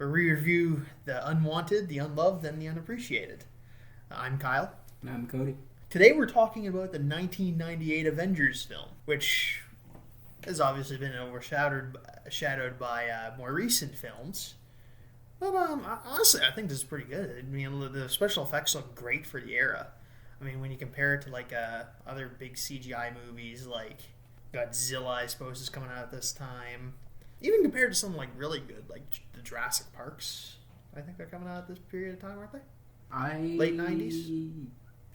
where we review the unwanted, the unloved, and the unappreciated. I'm Kyle. And I'm Cody. Today we're talking about the 1998 Avengers film, which has obviously been overshadowed by more recent films. But honestly, I think this is pretty good. I mean, the special effects look great for the era. I mean, when you compare it to like other big CGI movies like Godzilla, I suppose, is coming out at this time. Even compared to some like really good, like the Jurassic Parks, I think they're coming out at this period of time, aren't they? Late 90s?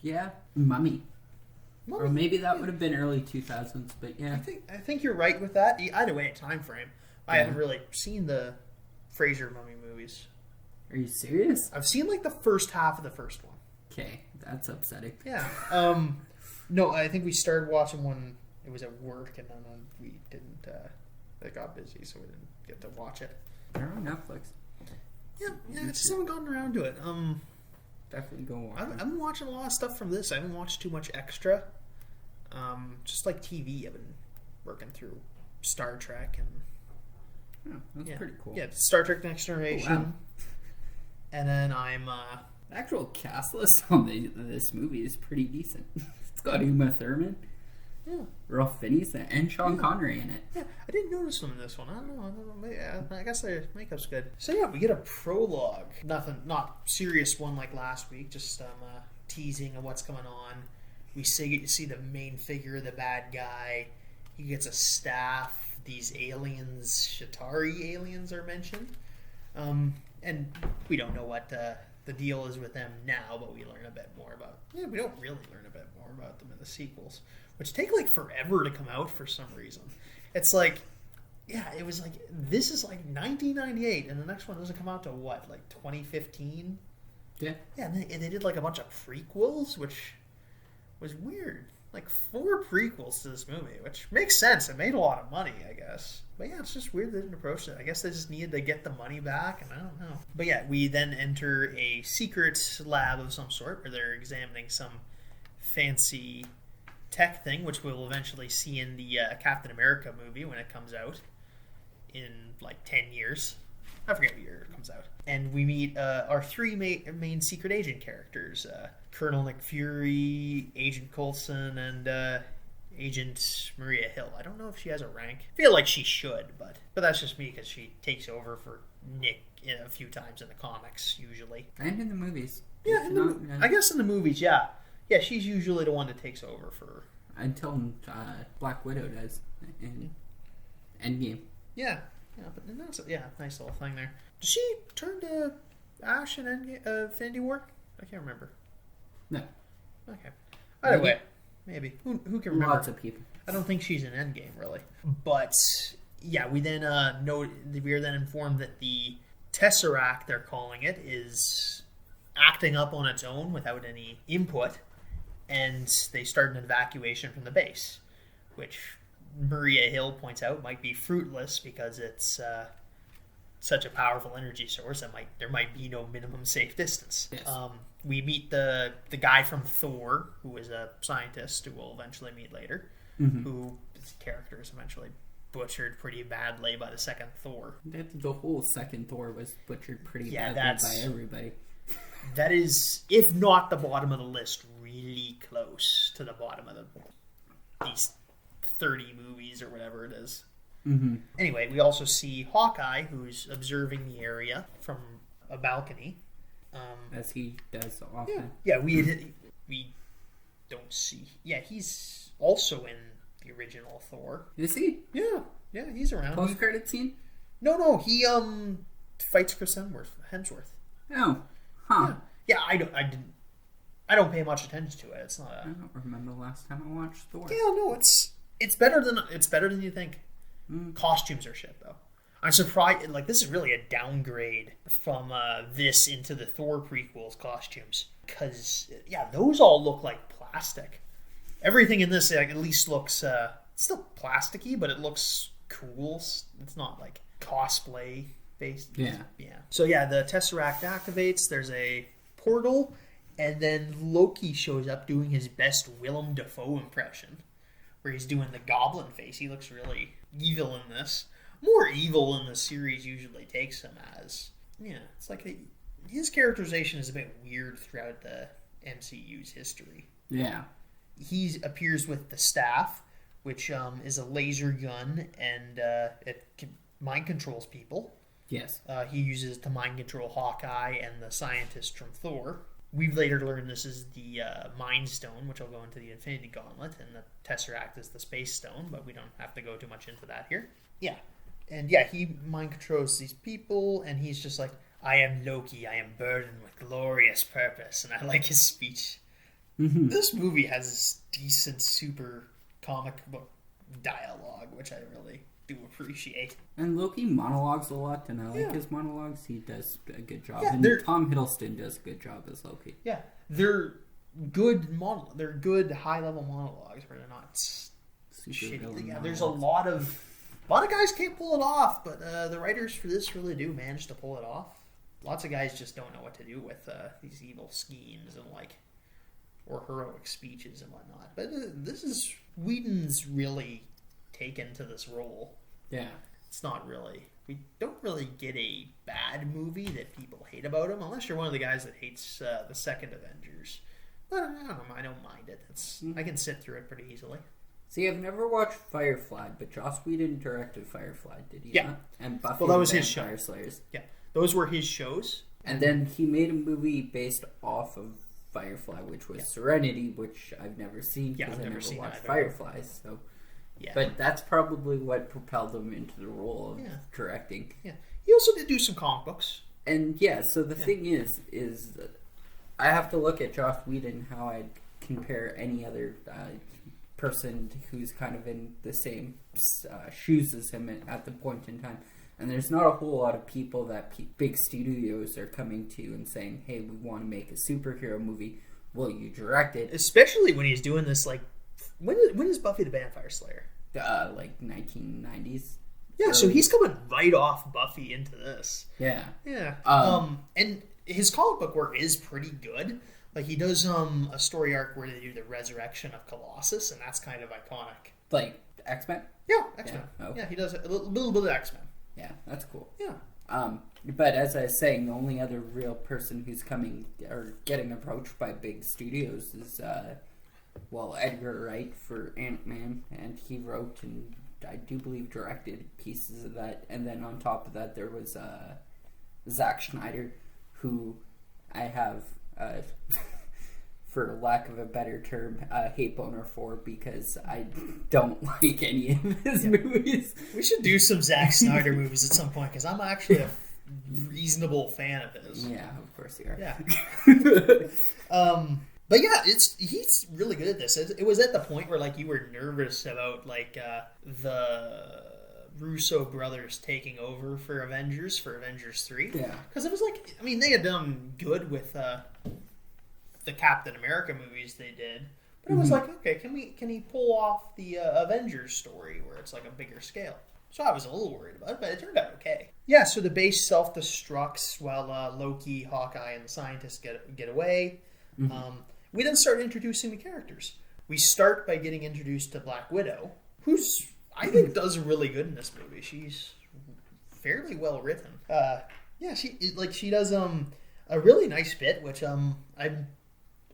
Yeah, Mummy. Or maybe that would have been early 2000s, but yeah. I think you're right with that. Either way, time frame. I haven't really seen the Fraser Mummy movies. Are you serious? I've seen like the first half of the first one. Okay, that's upsetting. Yeah. No, I think we started watching when it was at work, and then we didn't. It got busy, so we didn't get to watch it. They're on Netflix. Yeah, I just haven't gotten around to it. Definitely go watch it. I've been watching a lot of stuff from this. I haven't watched too much extra. Just like TV, I've been working through Star Trek and that's pretty cool. Yeah, Star Trek Next Generation. Oh, wow. And then I'm The actual cast list on this movie is pretty decent. It's got Uma Thurman, Ralph Fiennes, and Sean Connery in it. Yeah, I didn't notice them in this one. I don't know. Maybe, I guess their makeup's good. So yeah, we get a prologue. Not serious one like last week. Just teasing of what's going on. We see the main figure, the bad guy. He gets a staff. These aliens, Shatari aliens, are mentioned. And we don't know what the deal is with them now, but we learn a bit more about. Yeah, we don't really learn a bit more about them in the sequels, which take like forever to come out for some reason. It's like, it was like this is like 1998, and the next one doesn't come out to what, like 2015? Yeah. Yeah, and they did like a bunch of prequels, which was weird. Like 4 prequels to this movie, which makes sense. It made a lot of money, I guess. But yeah, it's just weird they didn't approach it. I guess they just needed to get the money back, and I don't know. But yeah, we then enter a secret lab of some sort where they're examining some fancy tech thing, which we'll eventually see in the Captain America movie when it comes out in like 10 years. I forget what year it comes out. And we meet our 3 main secret agent characters. Colonel Nick Fury, Agent Coulson, and Agent Maria Hill. I don't know if she has a rank. I feel like she should, but that's just me because she takes over for Nick a few times in the comics, usually. And in the movies. Yeah, I guess in the movies, yeah. Yeah, she's usually the one that takes over for... Until Black Widow does in Endgame. Yeah, but that's nice little thing there. Did she turn to Ash in Infinity War? I can't remember. No. Okay. Either way, maybe. Who can remember? Lots of people. I don't think she's in Endgame, really. But, yeah, we then we are then informed that the Tesseract, they're calling it, is acting up on its own without any input, and they start an evacuation from the base, which Maria Hill points out might be fruitless because it's such a powerful energy source that there might be no minimum safe distance. Yes. We meet the guy from Thor, who is a scientist who we'll eventually meet later, who his character is eventually butchered pretty badly by the second Thor. The whole second Thor was butchered pretty badly by everybody. That is, if not the bottom of the list, really close to the bottom of these 30 movies or whatever it is. Mm-hmm. Anyway, we also see Hawkeye, who's observing the area from a balcony. As he does often. Yeah, we don't see. Yeah, he's also in the original Thor. Is he? Yeah, he's around. Post-credit scene? No, he fights Chris Hemsworth. Oh, huh. Yeah, I don't pay much attention to it. It's not. I don't remember the last time I watched Thor. Yeah, no, it's better than you think. Costumes are shit though. I'm surprised. Like, this is really a downgrade from this into the Thor prequels costumes, because those all look like plastic. Everything in this at least looks still plasticky, but it looks cool. It's not like cosplay based. Yeah. So the Tesseract activates. There's a portal, and then Loki shows up doing his best Willem Dafoe impression, where he's doing the goblin face. He looks really evil in this. More evil than the series usually takes him as. Yeah, it's like his characterization is a bit weird throughout the MCU's history. Yeah. He appears with the staff, which is a laser gun, and it mind controls people. Yes. He uses to mind control Hawkeye and the scientist from Thor. We've later learned this is the Mind Stone, which will go into the Infinity Gauntlet, and the Tesseract is the Space Stone, but we don't have to go too much into that here. Yeah. And yeah, he mind controls these people, and he's just like, I am Loki, I am burdened with glorious purpose, and I like his speech. Mm-hmm. This movie has this decent, super comic book dialogue, which I really do appreciate. And Loki monologues a lot, and I like his monologues. He does a good job. Yeah, and Tom Hiddleston does a good job as Loki. Yeah, they're good they're good high-level monologues where they're not super shitty. Yeah, there's a lot of guys can't pull it off, but the writers for this really do manage to pull it off. Lots of guys just don't know what to do with these evil schemes and or heroic speeches and whatnot. But this is Whedon's really taken to this role. Yeah. It's not really... We don't really get a bad movie that people hate about him, unless you're one of the guys that hates the second Avengers. But I don't mind it. I can sit through it pretty easily. See, I've never watched Firefly, but Joss Whedon directed Firefly, did he? Yeah. Not? And Buffy that was and his show. Vampire Slayers. Yeah. Those were his shows. And then he made a movie based off of Firefly, which was Serenity, which I've never seen because I never watched Firefly. So, but that's probably what propelled him into the role of directing. Yeah, he also did do some comic books. And so the thing is that I have to look at Joss Whedon how I'd compare any other person who's kind of in the same shoes as him at the point in time. And there's not a whole lot of people that big studios are coming to and saying, hey, we want to make a superhero movie. Will you direct it? Especially when he's doing this, like... When is Buffy the Vampire Slayer? Like 1990s. Yeah, early. So he's coming right off Buffy into this. Yeah. Yeah. And his comic book work is pretty good. Like, he does a story arc where they do the resurrection of Colossus, and that's kind of iconic. Like X-Men? Yeah, X-Men. Yeah, okay. He does a little bit of X-Men. Yeah, that's cool. Yeah. But as I was saying, the only other real person who's coming or getting approached by big studios is, Edgar Wright for Ant-Man, and he wrote and I do believe directed pieces of that. And then on top of that, there was Zack Snyder, who I have, for lack of a better term, hate boner for because I don't like any of his movies. We should do some Zack Snyder movies at some point because I'm actually a reasonable fan of his. Yeah, of course you are. Yeah. But yeah, he's really good at this. It was at the point where you were nervous about the Russo brothers taking over for Avengers 3. Yeah. Because it was they had done good with the Captain America movies they did, but it was okay, can he pull off the Avengers story where it's a bigger scale? So I was a little worried about it, but it turned out okay. Yeah, so the base self-destructs while Loki, Hawkeye, and the scientists get away. Mm-hmm. We then start introducing the characters. We start by getting introduced to Black Widow, who's, I think, does really good in this movie. She's fairly well written. She does a really nice bit, which I've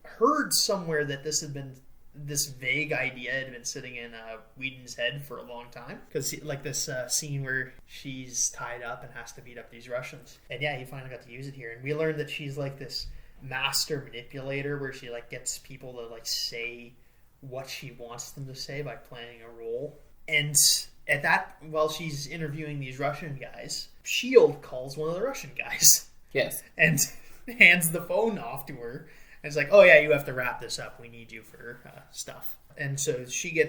heard somewhere that this vague idea had been sitting in Whedon's head for a long time. Because, this scene where she's tied up and has to beat up these Russians. And yeah, he finally got to use it here. And we learned that she's this master manipulator where she gets people to say what she wants them to say by playing a role. And at that, while she's interviewing these Russian guys, S.H.I.E.L.D. calls one of the Russian guys. Yes. And hands the phone off to her. And it's oh yeah, you have to wrap this up. We need you for stuff. And so she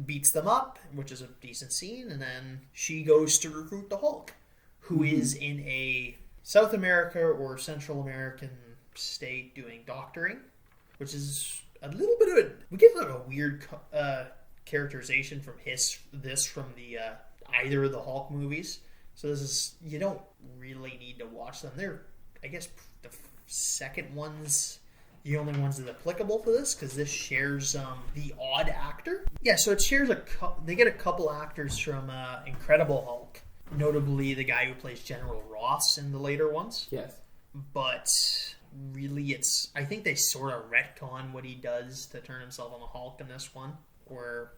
beats them up, which is a decent scene. And then she goes to recruit the Hulk, who is in a South America or Central American state doing doctoring, which is a little bit of we get a weird characterization from the either of the Hulk movies. So you don't really need to watch them. They're, I guess, the second one's the only ones that are applicable to this because this shares the odd actor. Yeah, so it shares they get a couple actors from Incredible Hulk. notably the guy who plays General Ross in the later ones. Yes. But really, I think they sort of retcon what he does to turn himself on the Hulk in this one. Or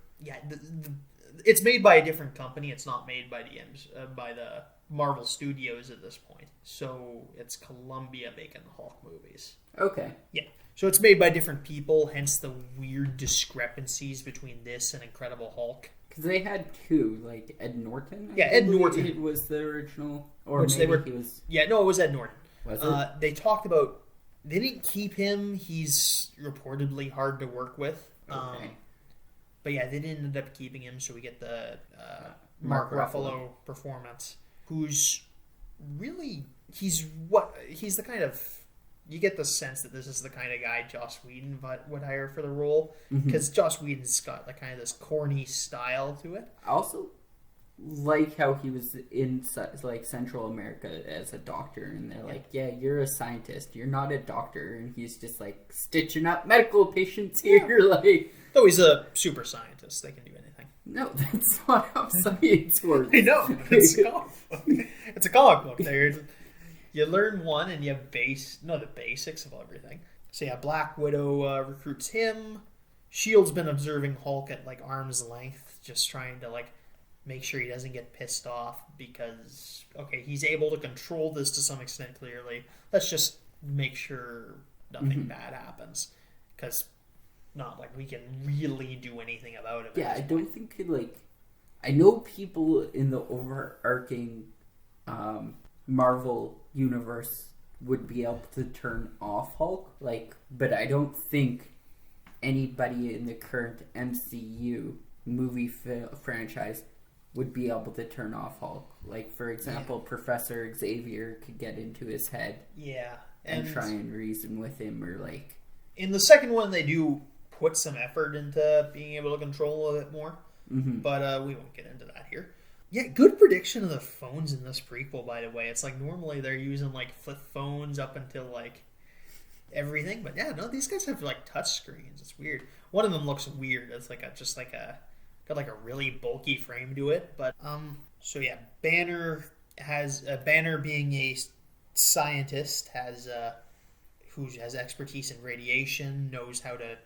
it's made by a different company. It's not made by the Marvel Studios at this point. So it's Columbia making the Hulk movies. Okay. Yeah. So it's made by different people, hence the weird discrepancies between this and Incredible Hulk. Because they had two, like Ed Norton. Ed Norton. It was the original, or Which maybe he was. Yeah, no, it was Ed Norton. Was it? They talked about they didn't keep him. He's reportedly hard to work with. Okay. But yeah, they didn't end up keeping him, so we get the Mark Ruffalo performance, who's really he's the kind of, you get the sense that this is the kind of guy Joss Whedon would hire for the role, because Joss Whedon's got like kind of this corny style to it. I also like how he was in like Central America as a doctor, and they're like, yeah, you're a scientist, you're not a doctor, and he's just like stitching up medical patients here. Like, though he's a super scientist, they can do anything. No, that's not how science works. I know, it's a comic book. It's a comic book. You learn one and you know the basics of everything. So yeah, Black Widow recruits him. Shield's been observing Hulk at like arm's length, just trying to like make sure he doesn't get pissed off, because okay, he's able to control this to some extent. Clearly, let's just make sure nothing bad happens, because not like we can really do anything about it. Yeah, I don't think I know people in the overarching Marvel universe would be able to turn off Hulk, but I don't think anybody in the current MCU movie franchise would be able to turn off Hulk. Like, for example, Professor Xavier could get into his head, and try and reason with him, or like in the second one they do put some effort into being able to control a bit more, but we won't get into that here. Yeah, good prediction of the phones in this prequel, by the way. It's like normally they're using like flip phones up until like everything, but yeah, no, these guys have like touch screens. It's weird. One of them looks weird. It's like got like a really bulky frame to it. But so yeah, Banner being a scientist who has expertise in radiation, knows how to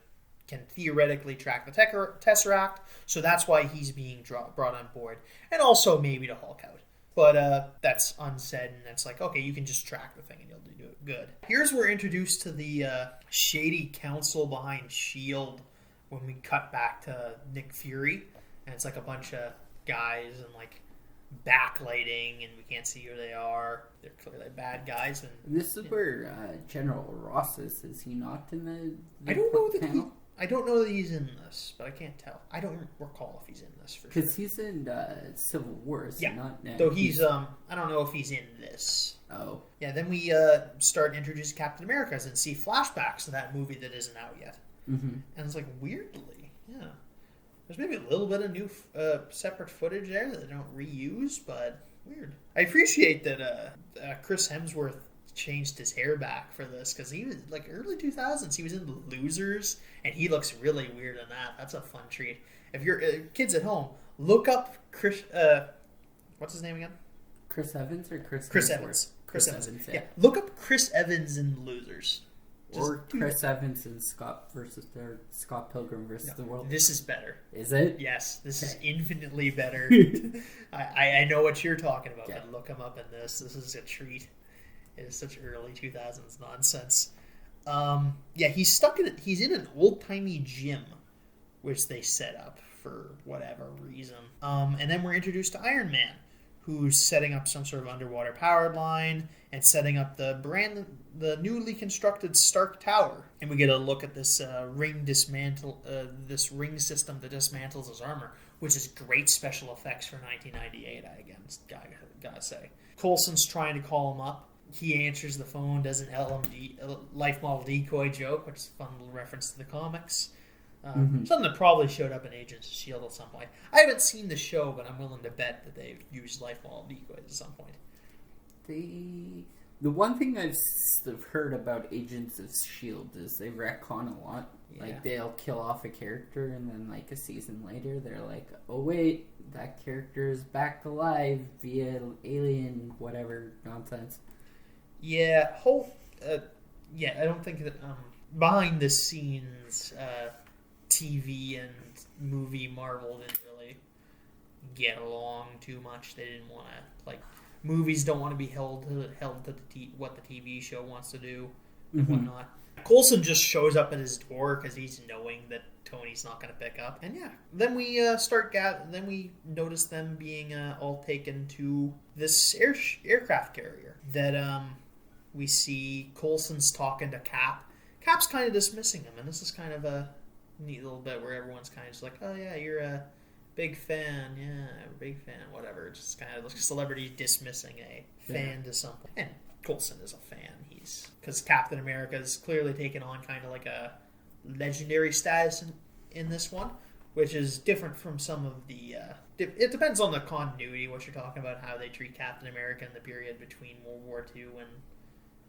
can theoretically track the Tesseract, so that's why he's being brought on board, and also maybe to Hulk out. But that's unsaid, and it's like, okay, you can just track the thing and you'll do it good. Here's where we're introduced to the shady council behind S.H.I.E.L.D. when we cut back to Nick Fury, and it's like a bunch of guys and like backlighting, and we can't see who they are. They're clearly bad guys. And this is where General Ross is he not in the I don't know that panel? I don't know that he's in this, but I can't tell. I don't recall if he's in this for sure. Because he's in Civil War, is he not? Though he's I don't know if he's in this. Oh. Yeah, then we start introducing Captain Americas and see flashbacks to that movie that isn't out yet. And it's like, weirdly, yeah. There's maybe a little bit of new separate footage there that they don't reuse, but weird. I appreciate that Chris Hemsworth changed his hair back for this, because he was like early 2000s. He was in The Losers, and he looks really weird in that. That's a fun treat. If you're kids at home, look up Chris. What's his name again? Chris Evans or Chris? Chris Hemsworth? Evans. Chris Evans. Yeah. Look up Chris Evans in The Losers. Or Chris Evans and Scott Pilgrim versus the World. This is better. Is it? Yes, this is infinitely better. I know what you're talking about, but look him up in this. This is a treat. It is such early 2000s nonsense. He's in an old-timey gym, which they set up for whatever reason. And then we're introduced to Iron Man, who's setting up some sort of underwater power line and setting up the newly constructed Stark Tower. And we get a look at this ring system that dismantles his armor, which is great special effects for 1998. I gotta say. Coulson's trying to call him up. He answers the phone, does an life model decoy joke, which is a fun little reference to the comics. Something that probably showed up in Agents of S.H.I.E.L.D. at some point. I haven't seen the show, but I'm willing to bet that they've used life model decoys at some point. The one thing I've heard about Agents of S.H.I.E.L.D. is they retcon a lot. Yeah. Like, they'll kill off a character, and then, like, a season later, they're like, oh, wait, that character is back alive via alien whatever nonsense. Yeah, I don't think that behind the scenes TV and movie Marvel didn't really get along too much. They didn't want to, like, movies don't want to be held to what the TV show wants to do and whatnot. Coulson just shows up at his door because he's knowing that Tony's not going to pick up, and then we then we notice them being all taken to this aircraft carrier that we see Coulson's talking to Cap. Cap's kind of dismissing him, and this is kind of a neat little bit where everyone's kind of just like, oh yeah, you're a big fan, whatever. Just kind of like a celebrity dismissing a fan to something. And Coulson is a fan. Because Captain America is clearly taken on kind of like a legendary status in this one, which is different from some of the... it depends on the continuity, what you're talking about, how they treat Captain America in the period between World War II and...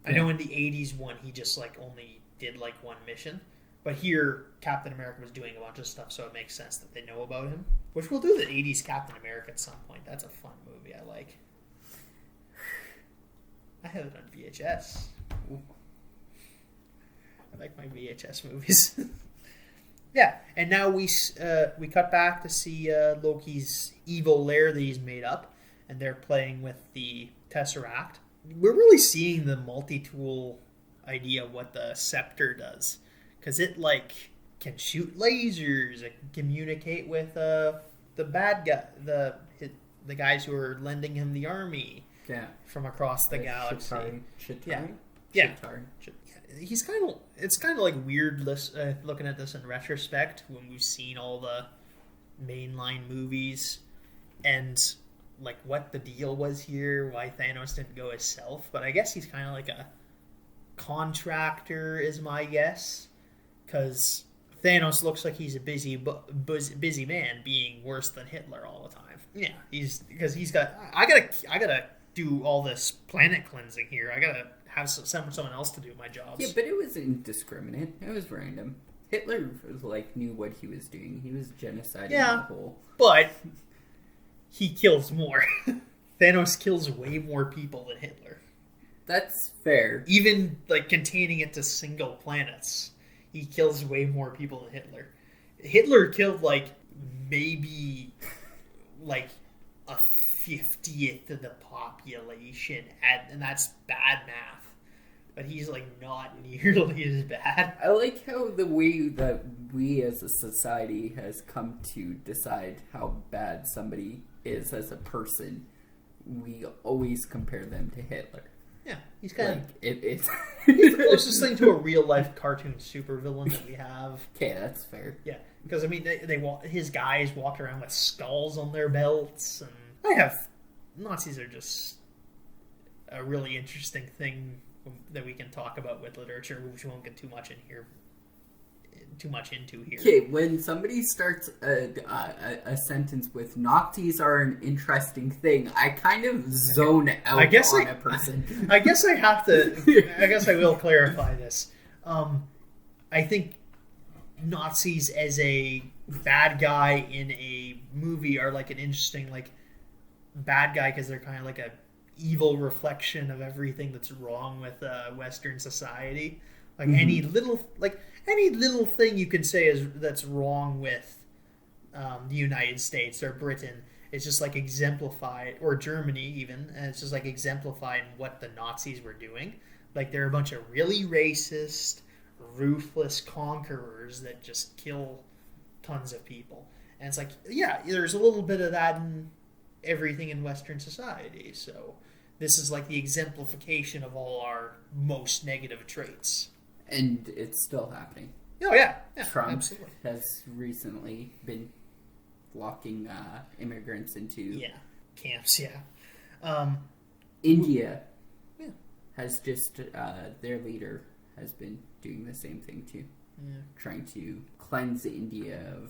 I know in the 80s one, he just like only did like one mission. But here, Captain America was doing a bunch of stuff, so it makes sense that they know about him. Which we'll do the 80s Captain America at some point. That's a fun movie I like. I have it on VHS. Ooh. I like my VHS movies. Yeah, and now we cut back to see Loki's evil lair that he's made up, and they're playing with the Tesseract. We're really seeing the multi-tool idea of what the scepter does, because it like can shoot lasers, it can communicate with the bad guy, the guys who are lending him the army. Yeah, from across the galaxy. Chitauri? Yeah. He's kind of. It's kind of like weird looking at this in retrospect when we've seen all the mainline movies and like what the deal was here, why Thanos didn't go himself. But I guess he's kind of like a contractor, is my guess, because Thanos looks like he's a busy man, being worse than Hitler all the time. Yeah, he's got. I gotta do all this planet cleansing here. I gotta have someone else to do my jobs. Yeah, but it was indiscriminate. It was random. Hitler knew what he was doing. He was genociding the whole. But he kills more. Thanos kills way more people than Hitler. That's fair. Even like containing it to single planets, he kills way more people than Hitler. Hitler killed like maybe like a 50th of the population, and that's bad math. But he's like not nearly as bad. I like how the way that we as a society has come to decide how bad somebody is as a person. We always compare them to Hitler. Yeah, he's kind of it's he's the closest thing to a real life cartoon supervillain that we have. Okay, that's fair. Yeah, because I mean, his guys walk around with skulls on their belts, and Nazis are just a really interesting thing that we can talk about with literature, which we won't get too much into here. Okay, when somebody starts a sentence with "Nazis are an interesting thing," I kind of zone out on a person. I guess I have to. I guess I will clarify this. I think Nazis as a bad guy in a movie are like an interesting bad guy because they're kind of like a evil reflection of everything that's wrong with Western society. Like any little thing you can say that's wrong with the United States or Britain, it's just like exemplified, or Germany even, and it's just like exemplified what the Nazis were doing. Like they're a bunch of really racist, ruthless conquerors that just kill tons of people. And it's like, yeah, there's a little bit of that in everything in Western society. So this is like the exemplification of all our most negative traits. And it's still happening. Oh, yeah. Trump absolutely. has recently been locking immigrants into... camps, India has just... their leader has been doing the same thing, too. Yeah. Trying to cleanse India of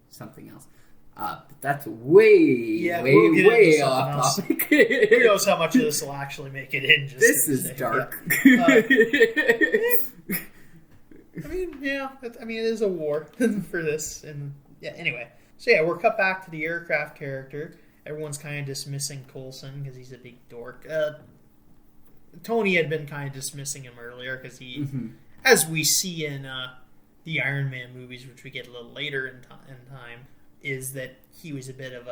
something else. But that's way we'll off topic. Who knows how much of this will actually make it in? Just this is dark. Yeah. I mean, it is a war for this, and yeah. Anyway, so yeah, we're cut back to the aircraft character. Everyone's kind of dismissing Coulson because he's a big dork. Tony had been kind of dismissing him earlier because he, as we see in the Iron Man movies, which we get a little later in time, is that he was a bit of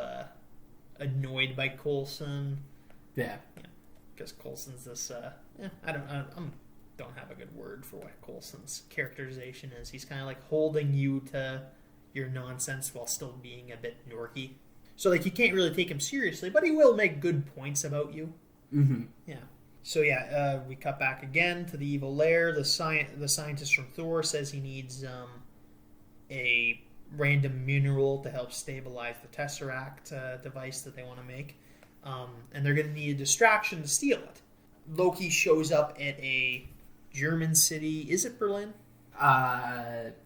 annoyed by Coulson. Yeah, because Coulson's this. I don't have a good word for what Coulson's characterization is. He's kind of like holding you to your nonsense while still being a bit norky. So like you can't really take him seriously, but he will make good points about you. Mm-hmm. Yeah. So yeah, we cut back again to the evil lair. The scientist from Thor says he needs a random mineral to help stabilize the Tesseract device that they want to make, and they're going to need a distraction to steal it. Loki shows up at a German city. Is it Berlin?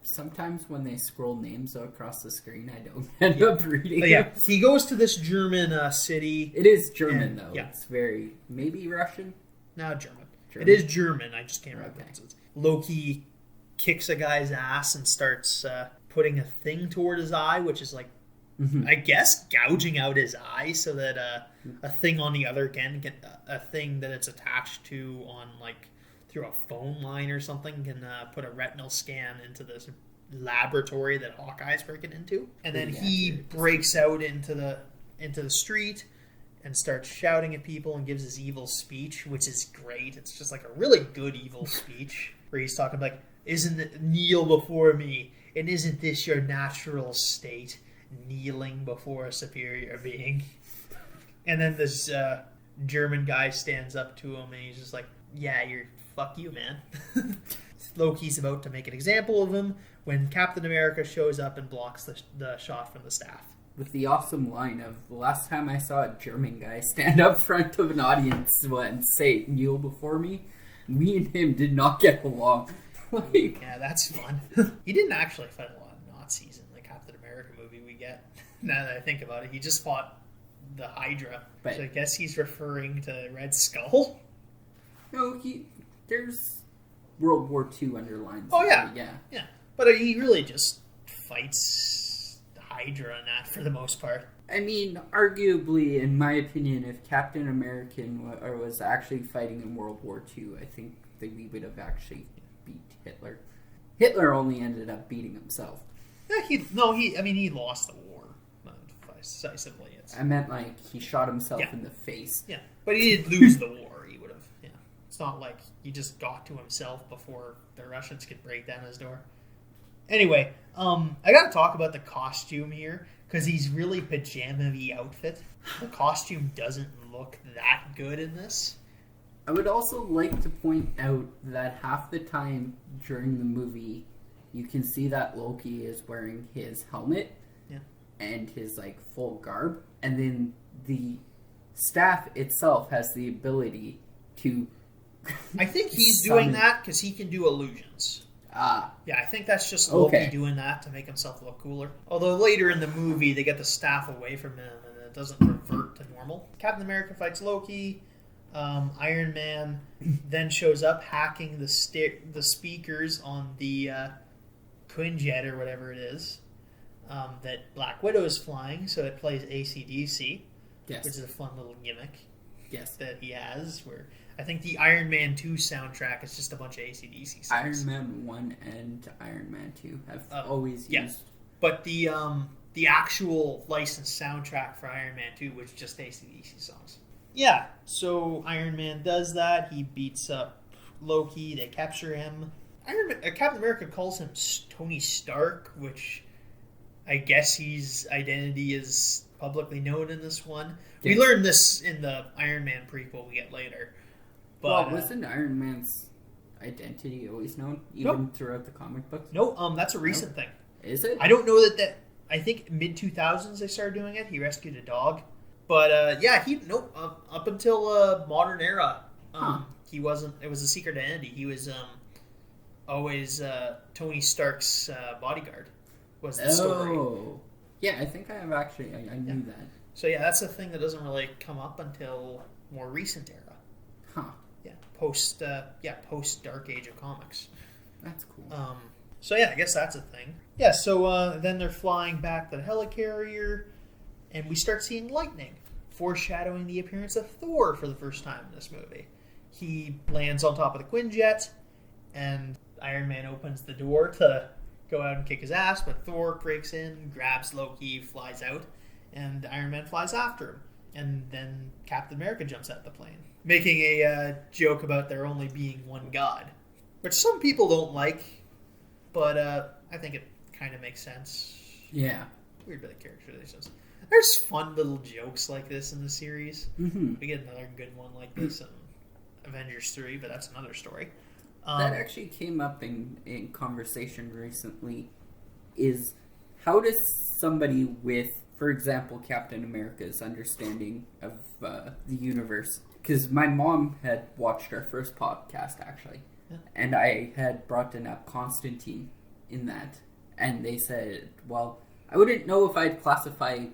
Sometimes when they scroll names across the screen, I don't end up reading. But yeah, he goes to this German city. It is German though. Yeah. It's very maybe Russian. No, German. It is German. I just can't remember. Okay. Loki kicks a guy's ass and starts putting a thing toward his eye, which is like, I guess, gouging out his eye so that a thing on the other end, a thing that it's attached to on like through a phone line or something, can put a retinal scan into this laboratory that Hawkeye's breaking into, and then he breaks out into the street and starts shouting at people and gives his evil speech, which is great. It's just like a really good evil speech where he's talking like, "Isn't it kneel before me? And isn't this your natural state, kneeling before a superior being?" And then this German guy stands up to him and he's just like, "Yeah, fuck you, man." Loki's about to make an example of him when Captain America shows up and blocks the shot from the staff. With the awesome line of, "The last time I saw a German guy stand up front of an audience and say, 'kneel before me,' me and him did not get along." Yeah, that's fun. He didn't actually fight a lot of Nazis in the Captain America movie we get. Now that I think about it, he just fought the Hydra. But, so I guess he's referring to Red Skull. No, there's World War II underlines. Oh yeah, yeah. But he really just fights the Hydra in that for the most part. I mean, arguably, in my opinion, if Captain America was actually fighting in World War II, I think that we would have actually beat Hitler. Hitler only ended up beating himself. Yeah, he lost the war decisively. I meant like he shot himself in the face. Yeah, but he did lose the war. He would have. Yeah, it's not like he just got to himself before the Russians could break down his door. Anyway, I got to talk about the costume here because he's really pajama-y outfit. The costume doesn't look that good in this. I would also like to point out that half the time during the movie, you can see that Loki is wearing his helmet and his like full garb, and then the staff itself has the ability to. I think he's doing that because he can do illusions. Yeah, I think that's just Loki doing that to make himself look cooler. Although later in the movie, they get the staff away from him and it doesn't revert to normal. Captain America fights Loki. Iron Man then shows up hacking the speakers on the Quinjet or whatever it is that Black Widow is flying, so it plays AC/DC, which is a fun little gimmick that he has, where I think the Iron Man 2 soundtrack is just a bunch of AC/DC songs. Iron Man 1 and Iron Man 2 have always used... But the actual licensed soundtrack for Iron Man 2 was just AC/DC songs. Yeah, so Iron Man does that. He beats up Loki. They capture him. Captain America calls him Tony Stark, which I guess his identity is publicly known in this one. Yeah. We learned this in the Iron Man prequel we get later. But, wasn't Iron Man's identity always known, even throughout the comic books? No, that's a recent thing. Is it? I don't know that I think mid-2000s they started doing it. He rescued a dog. But, up until modern era, he wasn't, it was a secret identity. He was always Tony Stark's bodyguard, was the story. Yeah, I think I have actually. I knew that. So yeah, that's a thing that doesn't really come up until more recent era. Huh. Yeah, post Dark Age of Comics. That's cool. So yeah, I guess that's a thing. Yeah, so then they're flying back to the helicarrier, and we start seeing lightning, foreshadowing the appearance of Thor for the first time in this movie. He lands on top of the Quinjet, and Iron Man opens the door to go out and kick his ass, but Thor breaks in, grabs Loki, flies out, and Iron Man flies after him. And then Captain America jumps out the plane, making a joke about there only being one god, which some people don't like, but I think it kind of makes sense. Yeah. Weird bit of characterizations. There's fun little jokes like this in the series. Mm-hmm. We get another good one like this in Avengers 3, but that's another story. That actually came up in conversation recently, is how does somebody with, for example, Captain America's understanding of the universe, because my mom had watched our first podcast, actually, and I had brought up Constantine in that, and they said, well, I wouldn't know if I'd classify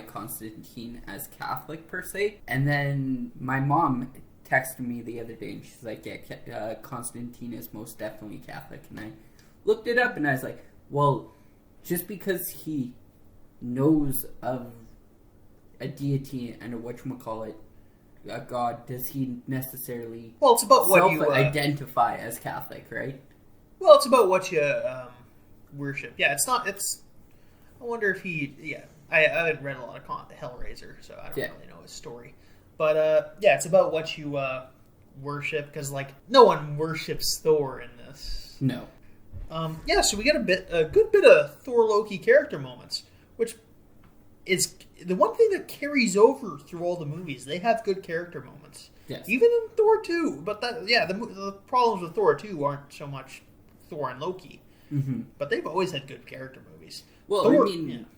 Constantine as Catholic per se, and then my mom texted me the other day, and she's like, yeah, Constantine is most definitely Catholic, and I looked it up, and I was like, well, just because he knows of a deity and a god, does he necessarily it's about what you identify as Catholic, right? Well, it's about what you worship. Yeah, it's not. It's. I wonder if he. Yeah, I haven't read a lot of Hellraiser, so I don't really know his story. But yeah, it's about what you worship, because like no one worships Thor in this. No. Yeah, so we get a good bit of Thor Loki character moments, which is the one thing that carries over through all the movies. They have good character moments. Yes. Even in Thor 2. But the problems with Thor 2 aren't so much Thor and Loki. Mm-hmm. But they've always had good character movies. Well, Thor,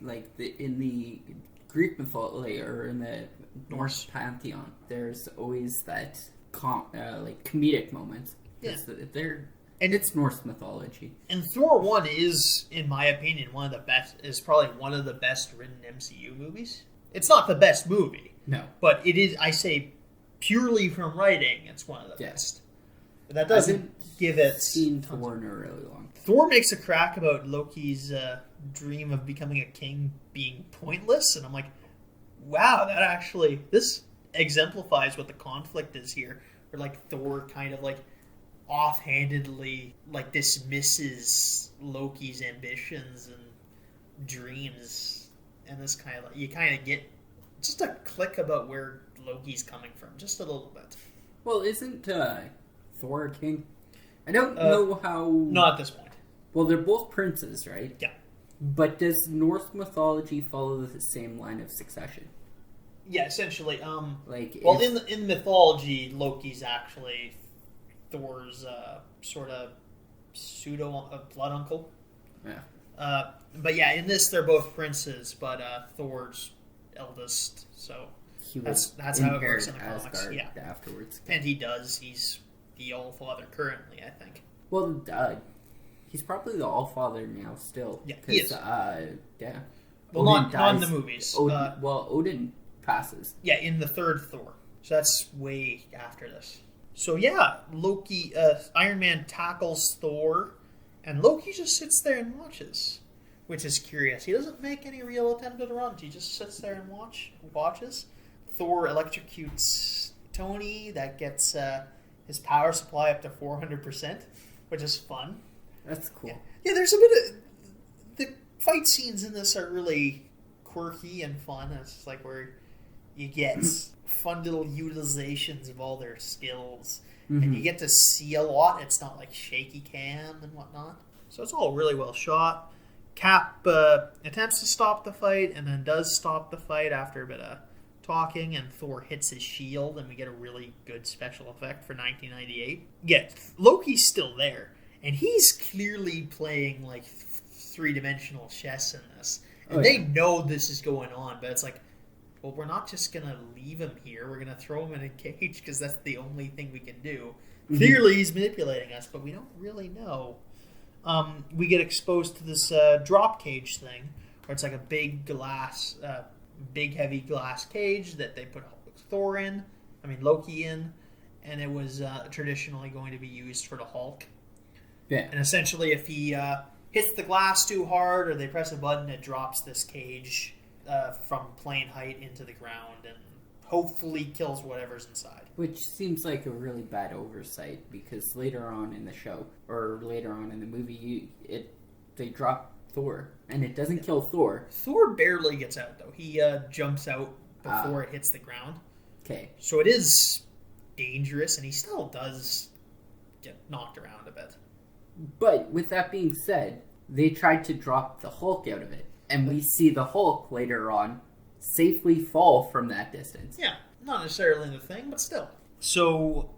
like in the Greek mythology or in the Norse pantheon, there's always that like comedic moments. Yeah. It's Norse mythology. And Thor 1 is, in my opinion, probably one of the best written MCU movies. It's not the best movie. No. But it is, I say, purely from writing, it's one of the best. But that doesn't give it... seen Thor in a really long time. Thor makes a crack about Loki's dream of becoming a king being pointless, and I'm like, wow, this exemplifies what the conflict is here. Where, like, Thor kind of, like, offhandedly like dismisses Loki's ambitions and dreams, and this kind of like, you kind of get just a click about where Loki's coming from, just a little bit. Well, isn't Thor a king? I don't know how. Not at this point. Well, they're both princes, right? Yeah. But does Norse mythology follow the same line of succession? Yeah, essentially. In mythology, Loki's actually Thor's sort of pseudo blood uncle. Yeah. But yeah, in this they're both princes, but Thor's eldest, so that's how it works in the comics. Yeah. Afterwards. And he does. He's the All-Father currently, I think. Well, he's probably the All-Father now still. Yeah, he is. Yeah. Well, not in the movies. Odin passes. Yeah, in the third Thor. So that's way after this. So yeah, Iron Man tackles Thor, and Loki just sits there and watches, which is curious. He doesn't make any real attempt at a run. He just sits there and watches. Thor electrocutes Tony. That gets his power supply up to 400%, which is fun. That's cool. Yeah, there's a bit of... The fight scenes in this are really quirky and fun. It's like where you get fun little utilizations of all their skills. Mm-hmm. And you get to see a lot. It's not like shaky cam and whatnot. So it's all really well shot. Cap attempts to stop the fight and then does stop the fight after a bit of talking, and Thor hits his shield, and we get a really good special effect for 1998. Yeah, Loki's still there, and he's clearly playing like three-dimensional chess in this. And they know this is going on, but it's like, well, we're not just going to leave him here. We're going to throw him in a cage because that's the only thing we can do. Mm-hmm. Clearly he's manipulating us, but we don't really know. we get exposed to this drop cage thing, where it's like a big glass, big heavy glass cage that they put Loki in, and it was traditionally going to be used for the Hulk. Yeah. And essentially, if he hits the glass too hard, or they press a button, it drops this cage from plane height into the ground, and hopefully kills whatever's inside. Which seems like a really bad oversight, because later on in the show, or later on in the movie, they drop Thor, and it doesn't kill Thor. Thor barely gets out, though. He jumps out before it hits the ground. Okay. So it is dangerous, and he still does get knocked around a bit. But with that being said, they tried to drop the Hulk out of it, and we see the Hulk later on safely fall from that distance. Yeah, not necessarily the thing, but still. So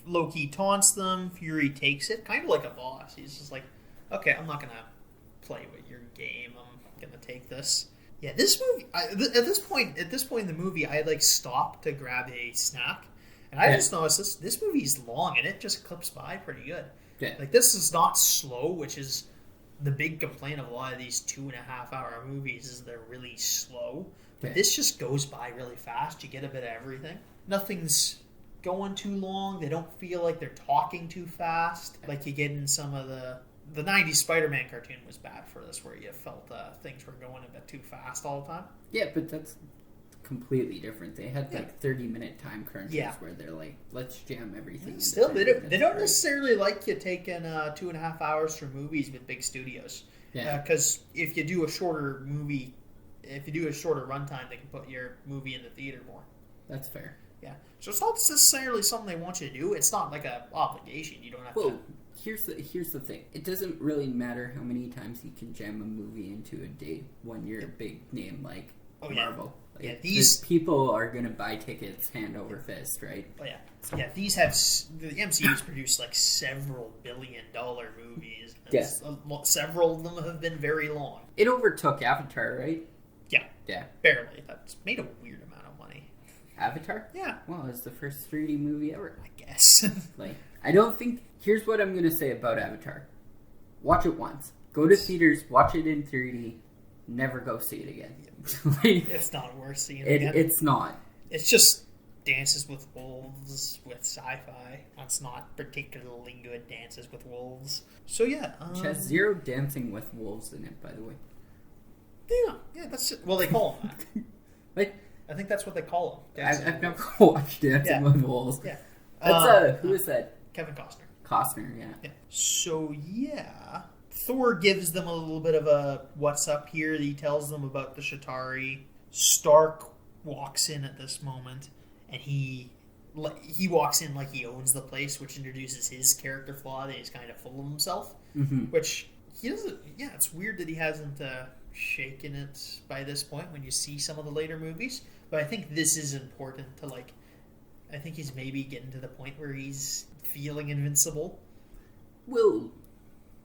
Loki taunts them, Fury takes it, kind of like a boss. He's just like, okay, I'm not going to play with your game, I'm going to take this. Yeah, this movie, at this point in the movie, I stopped to grab a snack, and I just noticed this movie's long, and it just clips by pretty good. Yeah. This is not slow, which is the big complaint of a lot of these 2.5 hour movies, is they're really slow. But this just goes by really fast. You get a bit of everything. Nothing's going too long. They don't feel like they're talking too fast. Like you get in some of the 90s Spider-Man cartoon was bad for this, where you felt things were going a bit too fast all the time. Yeah, but that's completely different. They had 30-minute time crunches where they're like, let's jam everything. Yeah, still, they don't necessarily like you taking 2.5 hours for movies with big studios. Yeah. Because if you do a shorter movie, if you do a shorter runtime, they can put your movie in the theater more. That's fair. Yeah. So it's not necessarily something they want you to do. It's not like an obligation. You don't have to. Here's the thing. It doesn't really matter how many times you can jam a movie into a day when you're a big name like Marvel. Yeah, these people are going to buy tickets hand over fist, right? Oh yeah. These have the MCU's produced several billion-dollar movies. Yes, several of them have been very long. It overtook Avatar, right? Yeah, barely. That's made a weird amount of money. Avatar? Yeah. Well, it's the first 3D movie ever. I guess. I don't think. Here's what I'm going to say about Avatar. Watch it once. Go to theaters. Watch it in 3D. Never go see it again. It's not worth seeing again. It's not. It's just Dances with Wolves with sci-fi. That's not particularly good Dances with Wolves. So yeah. Which has zero dancing with wolves in it, by the way. Yeah, that's it. Well, they call them that. I think that's what they call them. I've never watched Dancing with Wolves. Yeah. That's who is that? Kevin Costner. Yeah. So yeah, Thor gives them a little bit of a what's up here. He tells them about the Shatari. Stark walks in at this moment, and he walks in like he owns the place, which introduces his character flaw that he's kind of full of himself. Mm-hmm. Which he doesn't. Yeah, it's weird that he hasn't shaken it by this point when you see some of the later movies. But I think this is important to I think he's maybe getting to the point where he's feeling invincible. Well,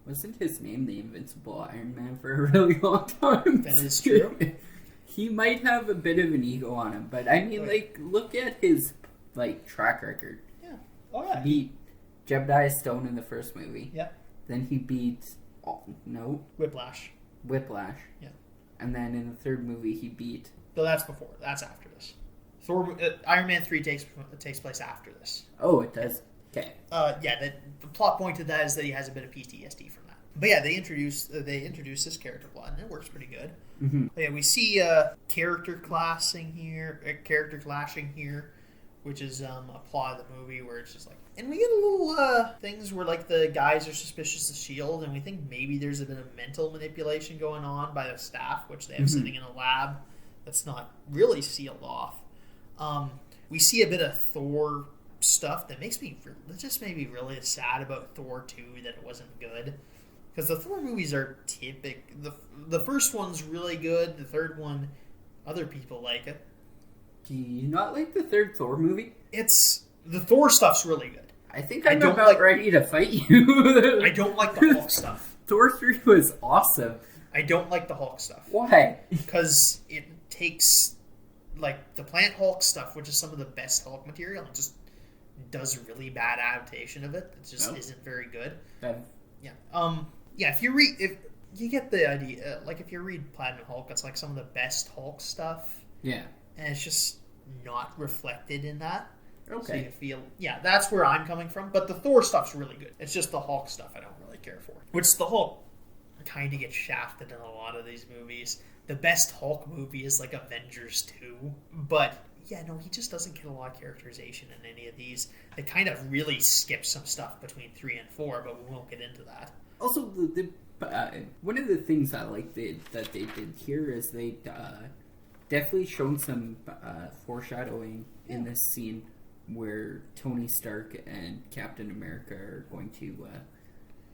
wasn't his name the Invincible Iron Man for a really long time? That is true. He might have a bit of an ego on him, but I mean, look at his track record. Yeah. Oh yeah. He beat Jebediah Stone in the first movie. Yeah. Then he beat Whiplash. Yeah. And then in the third movie, he beat. No, that's before. That's after this. Iron Man 3 takes place after this. Oh, it does. Okay. The plot point to that is that he has a bit of PTSD from that. But yeah, they introduce this character plot, and it works pretty good. Mm-hmm. Yeah, we see character clashing here, which is a plot of the movie where it's just and we get a little things where the guys are suspicious of S.H.I.E.L.D., and we think maybe there's a bit of mental manipulation going on by the staff, which they have sitting in a lab that's not really sealed off. We see a bit of Thor stuff that just made me really sad about Thor 2 that it wasn't good, because the Thor movies are the first one's really good, the third one other people like it. Do you not like the third Thor movie? The Thor stuff's really good. I think I'm about ready to fight you. I don't like the Hulk stuff. Thor 3 was awesome. I don't like the Hulk stuff. Why? Because it takes the Plant Hulk stuff, which is some of the best Hulk material, and just does really bad adaptation of it. It just isn't very good. Yeah. yeah, if you get the idea, like if you read Platinum Hulk, it's like some of the best Hulk stuff. Yeah. And it's just not reflected in that. Okay. So you feel, yeah, that's where I'm coming from. But the Thor stuff's really good. It's just the Hulk stuff I don't really care for. Which the Hulk kind of gets shafted in a lot of these movies. The best Hulk movie is like Avengers 2. But, yeah, no, he just doesn't get a lot of characterization in any of these. They kind of really skip some stuff between 3 and 4, but we won't get into that. Also, one of the things I like that they did here is they definitely shown some foreshadowing in this scene where Tony Stark and Captain America are going to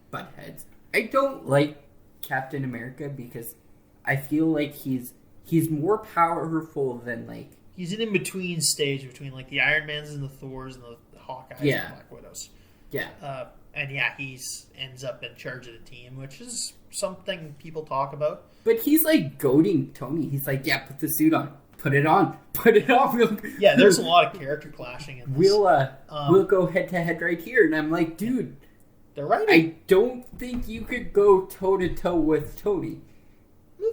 butt heads. I don't like Captain America because I feel like he's more powerful than like... He's an in-between stage between like the Iron Mans and the Thors and the Hawkeyes and Black Widows. Yeah. And yeah, ends up in charge of the team, which is something people talk about. But he's like goading Tony. He's like, yeah, put the suit on. Put it on. Put it on. Yeah, there's a lot of character clashing in this. We'll go head to head right here. And I'm like, dude, they're right. I don't think you could go toe to toe with Tony.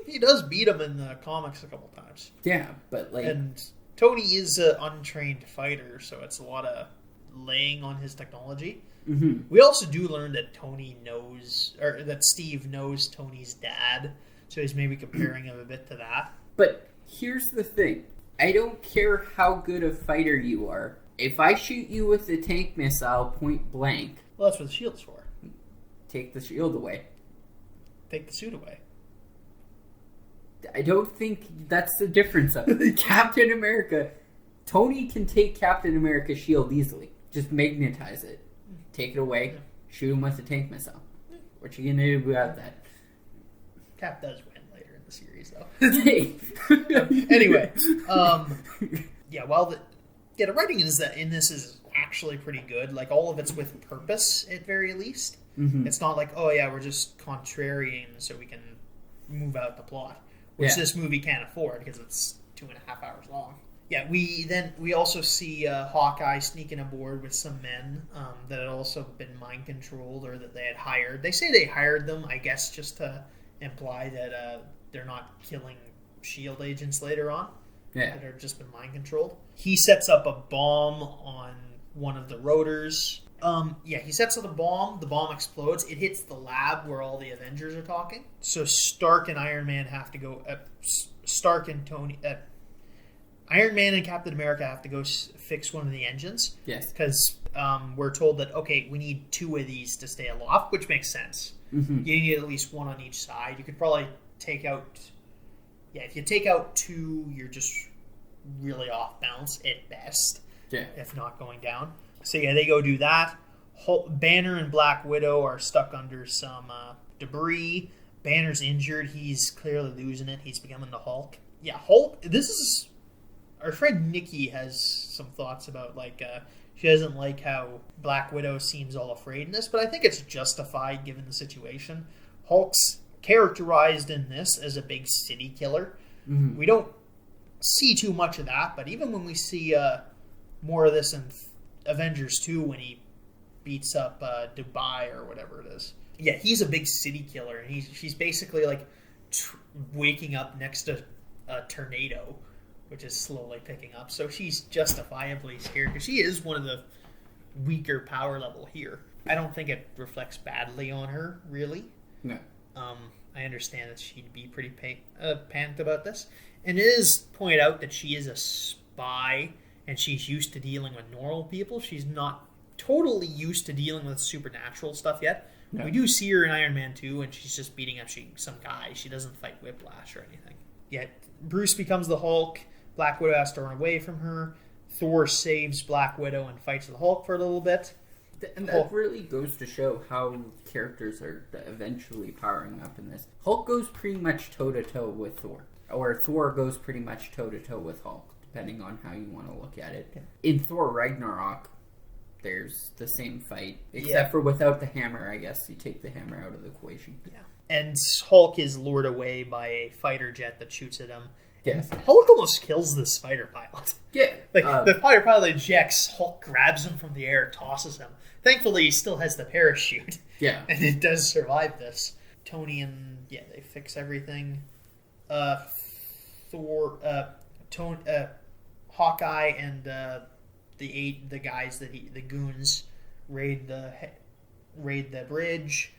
He does beat him in the comics a couple times. Yeah, but like... And Tony is an untrained fighter, so it's a lot of laying on his technology. Mm-hmm. We also do learn that that Steve knows Tony's dad, so he's maybe comparing him a bit to that. But here's the thing. I don't care how good a fighter you are. If I shoot you with a tank missile point blank... Well, that's what the shield's for. Take the shield away. Take the suit away. I don't think that's the difference of it. Captain America... Tony can take Captain America's shield easily. Just magnetize it. Take it away. Yeah. Shoot him with a tank missile. Yeah. What you gonna do about that? Cap does win later in the series, though. Anyway, yeah. Well, the writing in this is actually pretty good. Like all of it's with purpose, at very least. Mm-hmm. It's not like, oh yeah, we're just contrarian so we can move out the plot, which this movie can't afford because it's 2.5 hours long. Yeah, we also see Hawkeye sneaking aboard with some men that had also been mind controlled or that they had hired. They say they hired them, I guess, just to imply that they're not killing S.H.I.E.L.D. agents later on. Yeah. That have just been mind controlled. He sets up a bomb on one of the rotors. He sets up the bomb. The bomb explodes. It hits the lab where all the Avengers are talking. So Stark and Iron Man have to go... Stark and Tony... Iron Man and Captain America have to go fix one of the engines. Yes. Because we're told that, okay, we need 2 of these to stay aloft, which makes sense. Mm-hmm. You need at least 1 on each side. You could probably take out... Yeah, if you take out 2, you're just really off balance at best. Yeah. If not going down. So yeah, they go do that. Banner and Black Widow are stuck under some debris. Banner's injured. He's clearly losing it. He's becoming the Hulk. Yeah, Hulk... This is... Our friend Nikki has some thoughts about, like, she doesn't like how Black Widow seems all afraid in this, but I think it's justified given the situation. Hulk's characterized in this as a big city killer. Mm-hmm. We don't see too much of that, but even when we see more of this in Avengers 2 when he beats up Dubai or whatever it is. Yeah, he's a big city killer, and she's basically, like, waking up next to a tornado, which is slowly picking up. So she's justifiably scared because she is one of the weaker power level here. I don't think it reflects badly on her, really. No. I understand that she'd be pretty panicked about this. And it is pointed out that she is a spy and she's used to dealing with normal people. She's not totally used to dealing with supernatural stuff yet. No. We do see her in Iron Man 2 and she's just beating up some guy. She doesn't fight Whiplash or anything. Yet Bruce becomes the Hulk. Black Widow has to run away from her. Thor saves Black Widow and fights the Hulk for a little bit. And that really goes to show how characters are eventually powering up in this. Hulk goes pretty much toe-to-toe with Thor. Or Thor goes pretty much toe-to-toe with Hulk, depending on how you want to look at it. Yeah. In Thor Ragnarok, there's the same fight, except for without the hammer, I guess. You take the hammer out of the equation. Yeah. And Hulk is lured away by a fighter jet that shoots at him. Yes. Hulk almost kills the spider pilot. Yeah. The fighter pilot ejects, Hulk grabs him from the air, tosses him. Thankfully, he still has the parachute. Yeah. And he does survive this. Tony and, they fix everything. Hawkeye and the guys the goons raid the bridge.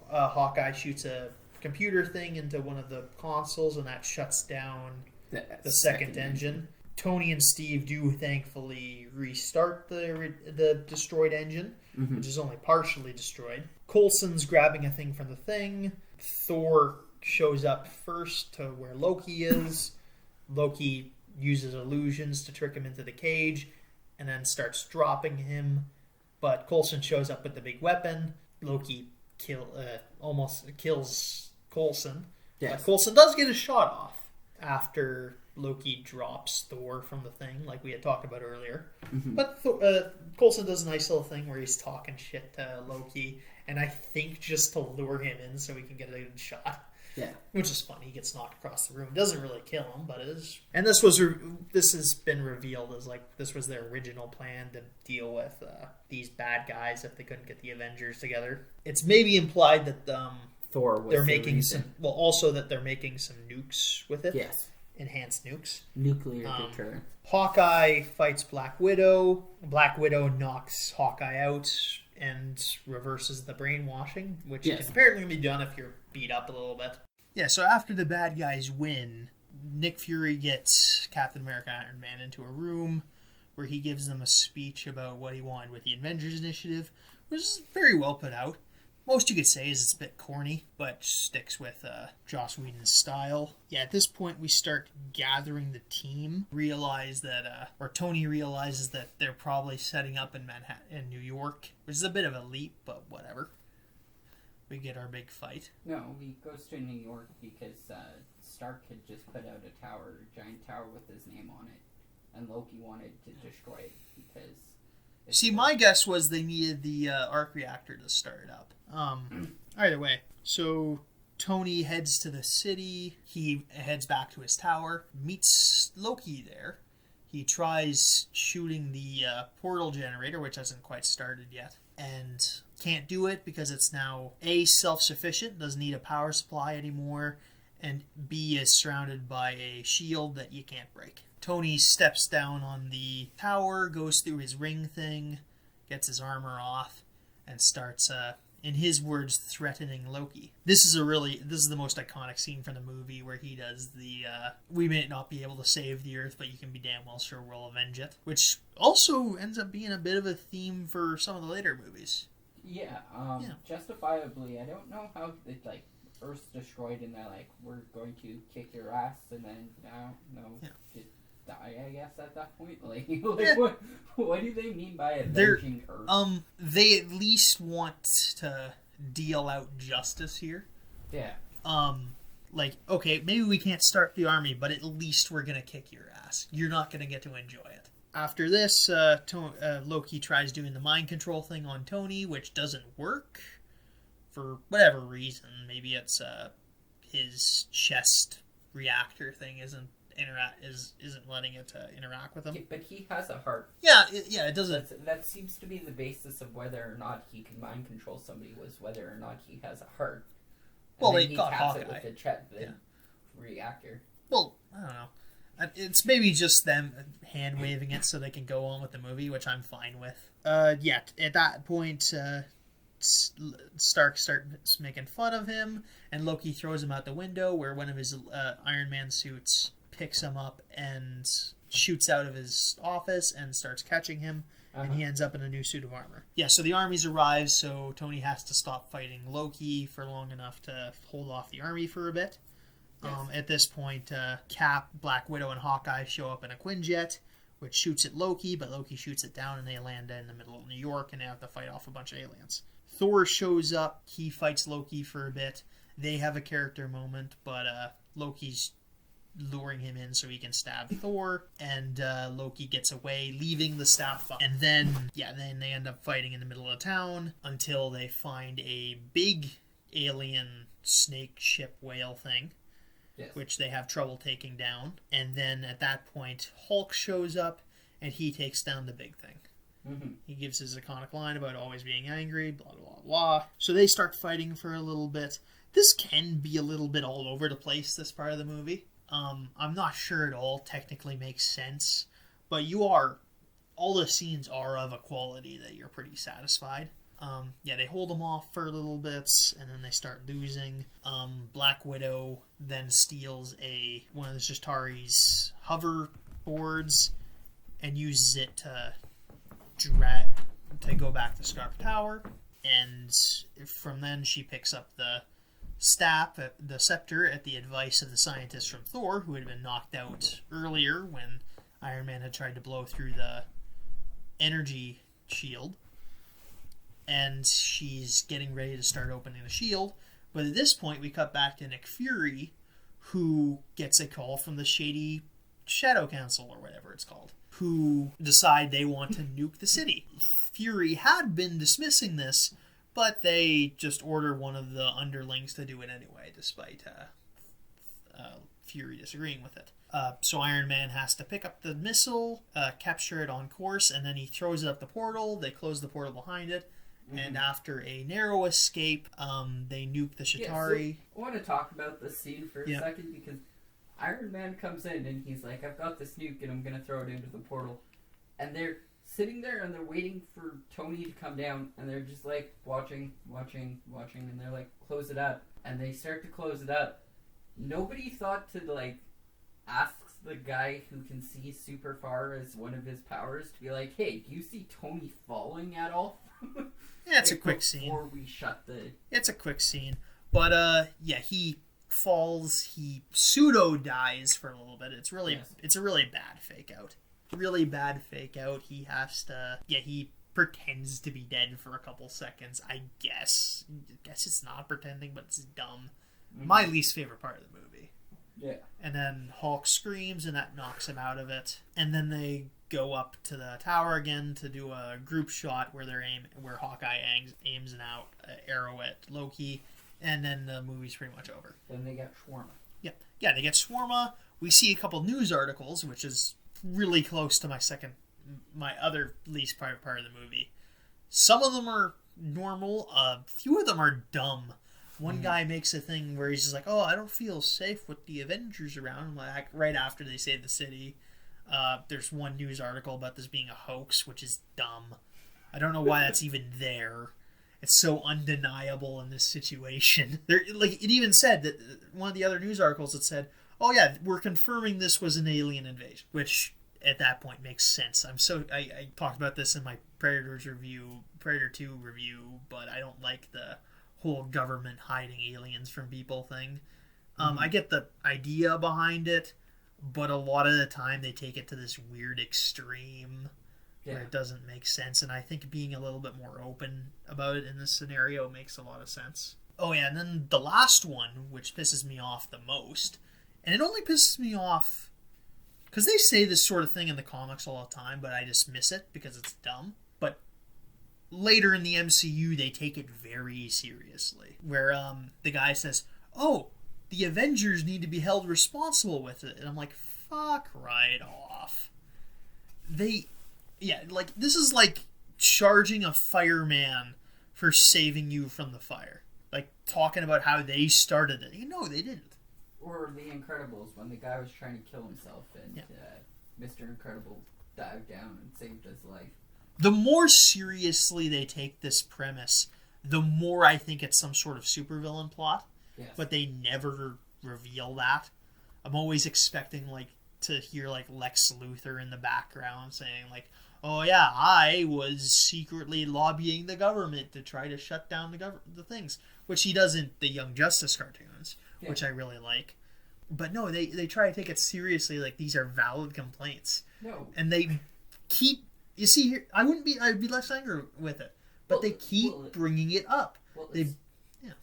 Hawkeye shoots a computer thing into one of the consoles, and that shuts down the second engine. Tony and Steve do thankfully restart the destroyed engine, which is only partially destroyed. Coulson's grabbing a thing from the thing. Thor shows up first to where Loki is. Loki uses illusions to trick him into the cage, and then starts dropping him. But Coulson shows up with the big weapon. Loki almost kills Coulson. Yes. But Coulson does get a shot off after Loki drops Thor from the thing, like we had talked about earlier. But Coulson does a nice little thing where he's talking shit to Loki, and I think just to lure him in so he can get a good shot. Yeah, which is funny. He gets knocked across the room. Doesn't really kill him, but it is. And this has been revealed as this was their original plan to deal with these bad guys if they couldn't get the Avengers together. It's maybe implied that Thor was they're making some. Well, also that they're making some nukes with it. Yes, enhanced nukes. Nuclear deterrent. Hawkeye fights Black Widow. Black Widow knocks Hawkeye out and reverses the brainwashing, which can apparently be done if you're beat up a little bit. Yeah, so after the bad guys win, Nick Fury gets Captain America and Iron Man into a room where he gives them a speech about what he wanted with the Avengers Initiative, which is very well put out. Most you could say is it's a bit corny, but sticks with Joss Whedon's style. Yeah, at this point we start gathering the team. Tony realizes that they're probably setting up in New York, which is a bit of a leap, but whatever. We get our big fight. No, he goes to New York because Stark had just put out a giant tower with his name on it, and Loki wanted to destroy it because... See, my guess was they needed the arc reactor to start it up. Either way, so Tony heads to the city. He heads back to his tower, meets Loki there. He tries shooting the portal generator, which hasn't quite started yet, and can't do it because it's now A, self-sufficient, doesn't need a power supply anymore, and B, is surrounded by a shield that you can't break. Tony steps down on the tower, goes through his ring thing, gets his armor off, and starts, in his words, threatening Loki. This is the most iconic scene from the movie where he does the, we may not be able to save the Earth, but you can be damn well sure we'll avenge it. Which also ends up being a bit of a theme for some of the later movies. Yeah, justifiably, I don't know how, Earth's destroyed and they're like, we're going to kick your ass, and then, just die, I guess, at that point. What do they mean by avenging Earth? They at least want to deal out justice here. Yeah. Okay, maybe we can't start the army, but at least we're gonna kick your ass. You're not gonna get to enjoy it. After this, Loki tries doing the mind control thing on Tony, which doesn't work for whatever reason. Maybe it's his chest reactor thing isn't letting it interact with him. Yeah, but he has a heart. Yeah, it doesn't. That seems to be the basis of whether or not he can mind control somebody, was whether or not he has a heart. Well, they got Hawkeye. It with the reactor. Well, I don't know. It's maybe just them hand waving it so they can go on with the movie, which I'm fine with. At that point, Stark starts making fun of him, and Loki throws him out the window, where one of his Iron Man suits picks him up and shoots out of his office and starts catching him, and he ends up in a new suit of armor. Yeah, so the armies arrive, so Tony has to stop fighting Loki for long enough to hold off the army for a bit. Yes. At this point, Cap, Black Widow, and Hawkeye show up in a Quinjet, which shoots at Loki, but Loki shoots it down, and they land in the middle of New York, and they have to fight off a bunch of aliens. Thor shows up. He fights Loki for a bit. They have a character moment, but Loki's luring him in so he can stab Thor, and Loki gets away, leaving the staff up. And then they end up fighting in the middle of town until they find a big alien snake ship whale thing. Yes. which they have trouble taking down. And then at that point, Hulk shows up, and he takes down the big thing. Mm-hmm. He gives his iconic line about always being angry, blah, blah, blah. So they start fighting for a little bit. This can be a little bit all over the place, this part of the movie. I'm not sure it all technically makes sense, but all the scenes are of a quality that you're pretty satisfied. They hold them off for a little bit, and then they start losing. Black Widow then steals one of the Chitauri's hoverboards and uses it to go back to Scarp Tower, and from then she picks up the scepter at the advice of the scientists from Thor, who had been knocked out earlier when Iron Man had tried to blow through the energy shield, and she's getting ready to start opening the shield. But at this point, we cut back to Nick Fury, who gets a call from the shady Shadow Council, or whatever it's called, who decide they want to nuke the city. Fury had been dismissing this, but they just order one of the underlings to do it anyway, despite Fury disagreeing with it. So Iron Man has to pick up the missile, capture it on course, and then he throws it up the portal. They close the portal behind it, and after a narrow escape, they nuke the Chitauri. So I want to talk about this scene for a second, because Iron Man comes in and he's like, I've got this nuke and I'm going to throw it into the portal. And they're sitting there and they're waiting for Tony to come down, and they're just like watching, and they're like, close it up. And they start to close it up. Nobody thought to like ask the guy who can see super far as one of his powers to be like, hey, do you see Tony falling at all? Yeah, it's a quick scene. Before we shut the... It's a quick scene. But, he falls, he pseudo-dies for a little bit. It's a really bad fake-out. Really bad fake-out. He has to... Yeah, he pretends to be dead for a couple seconds, I guess. I guess it's not pretending, but it's dumb. Mm-hmm. My least favorite part of the movie. Yeah. And then Hulk screams, and that knocks him out of it. And then they go up to the tower again to do a group shot where Hawkeye aims an arrow at Loki, and then the movie's pretty much over. Then they get Shawarma. Yeah, they get Shawarma. We see a couple news articles, which is really close to my other least part of the movie. Some of them are normal. A few of them are dumb. One guy makes a thing where he's just like, oh, I don't feel safe with the Avengers around. Like, right after they save the city. There's one news article about this being a hoax, which is dumb. I don't know why that's even there. It's so undeniable in this situation. It even said that one of the other news articles that said, oh yeah, we're confirming this was an alien invasion, which at that point makes sense. I talked about this in my Predator 2 review, but I don't like the whole government hiding aliens from people thing. I get the idea behind it, but a lot of the time they take it to this weird extreme where it doesn't make sense, and I think being a little bit more open about it in this scenario makes a lot of sense. Oh yeah, and then the last one, which pisses me off the most, and it only pisses me off because they say this sort of thing in the comics all the time, but I dismiss it because it's dumb. But later in the MCU, they take it very seriously, where the guy says, oh, the Avengers need to be held responsible with it. And I'm like, fuck right off. This is like charging a fireman for saving you from the fire. Like, talking about how they started it. No, they didn't. Or The Incredibles, when the guy was trying to kill himself and Mr. Incredible dived down and saved his life. The more seriously they take this premise, the more I think it's some sort of supervillain plot. Yes. But they never reveal that. I'm always expecting to hear Lex Luthor in the background saying oh yeah, I was secretly lobbying the government to try to shut down the things, which he does in the Young Justice cartoons, which I really like. But no, they try to take it seriously, like these are valid complaints. No. And they keep, you see here, I'd be less angry with it, but they keep bringing it up. Well,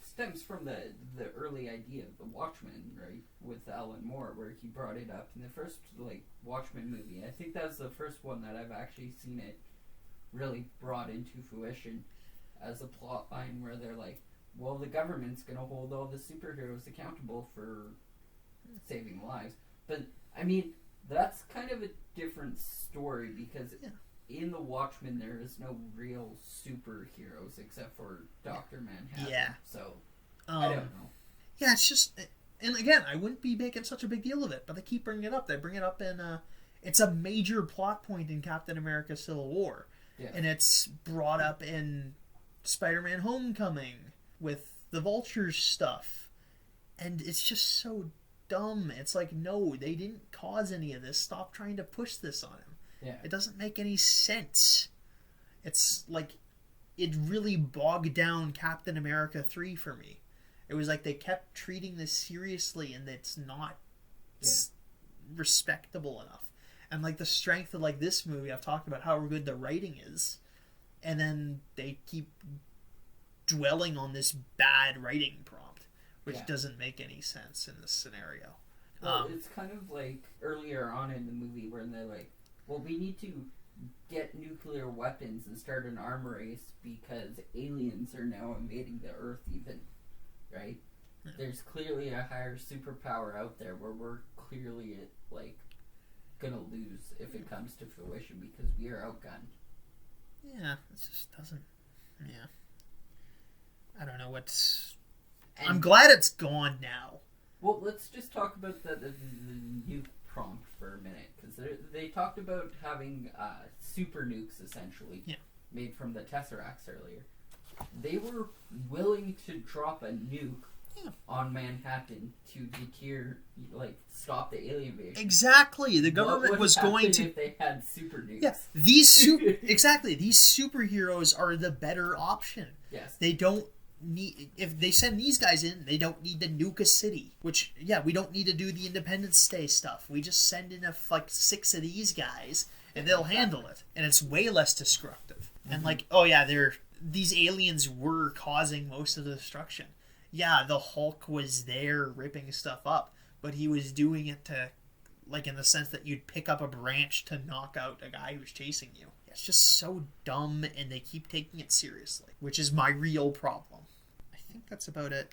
stems from the early idea of the Watchmen, right, with Alan Moore, where he brought it up in the first Watchmen movie. I think that was the first one that I've actually seen it really brought into fruition as a plot line where they're like, well, the government's gonna hold all the superheroes accountable for saving lives. But I mean, that's kind of a different story because in the Watchmen there is no real superheroes except for Dr. Manhattan. Yeah. So I don't know. Yeah, it's just, and again, I wouldn't be making such a big deal of it, but they keep bringing it up. They bring it up in it's a major plot point in Captain America: Civil War, and it's brought up in Spider-Man: Homecoming with the Vultures stuff, and it's just so dumb. It's like, no, they didn't cause any of this. Stop trying to push this on him. Yeah. It doesn't make any sense. It's like, it really bogged down Captain America 3 for me. It was like they kept treating this seriously, and it's not respectable enough. And like the strength of like this movie, I've talked about how good the writing is, and then they keep dwelling on this bad writing prompt, which doesn't make any sense in this scenario. Well, it's kind of like earlier on in the movie where they're like, well, we need to get nuclear weapons and start an arm race because aliens are now invading the Earth even, right? Yeah. There's clearly a higher superpower out there where we're clearly, like, gonna lose if it comes to fruition because we are outgunned. Yeah, it just doesn't... Yeah. I don't know what's... I'm glad it's gone now. Well, let's just talk about the nuke prompt for a minute, because they talked about having super nukes, essentially, made from the Tesseracts earlier. They were willing to drop a nuke on Manhattan to deter, like, stop the alien invasion. Exactly. The government was going to... if they had super nukes. Yeah, exactly. These superheroes are the better option. Yes. They don't need... If they send these guys in, they don't need to nuke a city. Which, we don't need to do the Independence Day stuff. We just send in like 6 of these guys, and they'll handle it. And it's way less destructive. And like, these aliens were causing most of the destruction. Yeah, the Hulk was there ripping stuff up, but he was doing it to, like, in the sense that you'd pick up a branch to knock out a guy who's chasing you. It's just so dumb, and they keep taking it seriously, which is my real problem. I think that's about it.